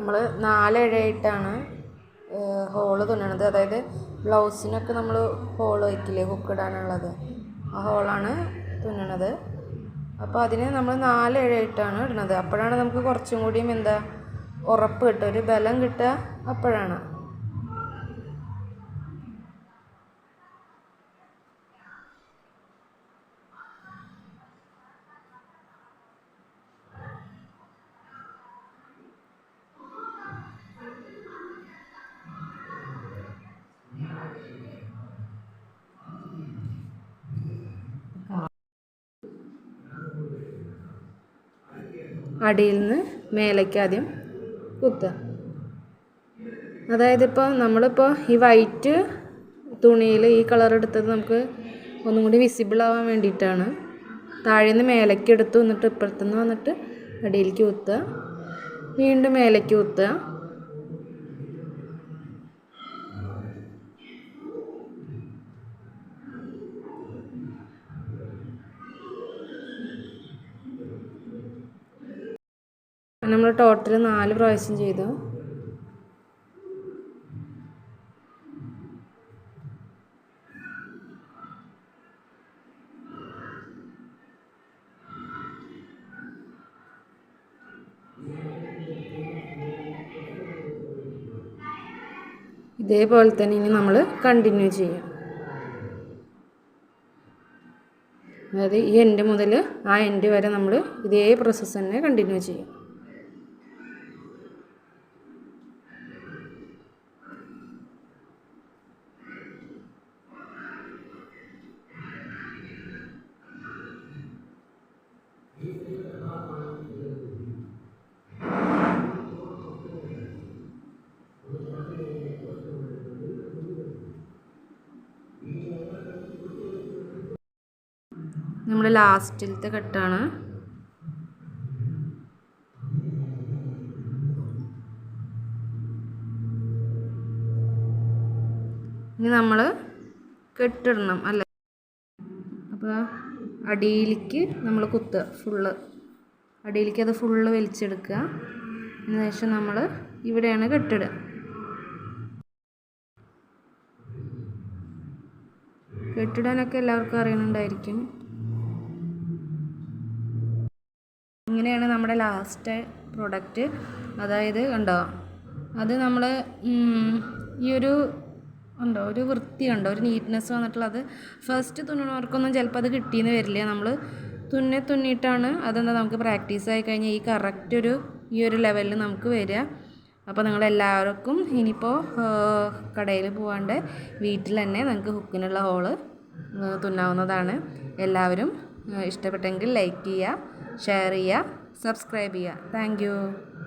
നമ്മൾ 4 ഇഴയായിട്ടാണ് ഹോള് തുന്നണത്. അതായത് ബ്ലൗസിനൊക്കെ നമ്മൾ ഹോൾ വയ്ക്കില്ലേ, ഹുക്കിടാനുള്ളത്, ആ ഹോളാണ് തുന്നണത്. അപ്പോൾ അതിന് നമ്മൾ 4 ഇഴയായിട്ടാണ് ഇടുന്നത്. അപ്പോഴാണ് നമുക്ക് കുറച്ചും കൂടിയും ഉറപ്പ് കിട്ടുക, ഒരു ബലം കിട്ടുക അപ്പോഴാണ്. അടിയിൽ നിന്ന് മേലേക്ക് ആദ്യം കുത്തുക. അതായത് നമ്മളിപ്പോൾ ഈ വൈറ്റ് തുണിയിൽ ഈ കളർ എടുത്തത് നമുക്ക് ഒന്നും കൂടി വിസിബിൾ ആവാൻ വേണ്ടിയിട്ടാണ്. താഴെ നിന്ന് മേലേക്ക് എടുത്തു, എന്നിട്ട് ഇപ്പുറത്തുനിന്ന് വന്നിട്ട് അടിയിലേക്ക് കുത്തുക, വീണ്ടും മേലേക്ക് കുത്തുക. നമ്മൾ ടോട്ടൽ 4 പ്രാവശ്യം ചെയ്തു. ഇതേപോലെ തന്നെ ഇനി നമ്മൾ കണ്ടിന്യൂ ചെയ്യാം. അതായത് ഈ എൻഡ് മുതൽ ആ എൻഡ് വരെ നമ്മൾ ഇതേ പ്രോസസ്സ് തന്നെ കണ്ടിന്യൂ ചെയ്യാം. നമ്മുടെ ലാസ്റ്റിലത്തെ കെട്ടാണ്. ഇനി നമ്മൾ കെട്ടിടണം അല്ലേ. അപ്പോൾ അടിയിലേക്ക് നമ്മൾ കുത്തുക, ഫുള്ള് അടിയിലേക്ക് അത് ഫുള്ള് വലിച്ചെടുക്കുക. അതിന് ശേഷം നമ്മൾ ഇവിടെയാണ് കെട്ടിടുക. കെട്ടിടാനൊക്കെ എല്ലാവർക്കും അറിയുന്നുണ്ടായിരിക്കും. ഇങ്ങനെയാണ് നമ്മുടെ ലാസ്റ്റ് പ്രൊഡക്റ്റ്. അതായത് കണ്ടോ, അത് നമ്മൾ ഈ ഒരു വൃത്തി കണ്ടോ, ഒരു നീറ്റ്നെസ് വന്നിട്ടുള്ളത്. ഫസ്റ്റ് തുന്നണവർക്കൊന്നും ചിലപ്പോൾ അത് കിട്ടിയെന്ന് വരില്ല. നമ്മൾ തുന്നിയിട്ടാണ് നമുക്ക് പ്രാക്ടീസ് ആയി കഴിഞ്ഞാൽ ഈ ഒരു ലെവലിൽ നമുക്ക് വരിക. അപ്പോൾ നിങ്ങളെല്ലാവർക്കും ഇനിയിപ്പോൾ കടയിൽ പോകാണ്ട് വീട്ടിൽ തന്നെ നിങ്ങൾക്ക് ഹുക്കിനുള്ള ഹോള് തുന്നാവുന്നതാണ്. എല്ലാവരും ഇഷ്ടപ്പെട്ടെങ്കിൽ ലൈക്ക് ചെയ്യുക, ഷെയർ ചെയ്യുക, സബ്സ്ക്രൈബ് ചെയ്യുക. Thank you.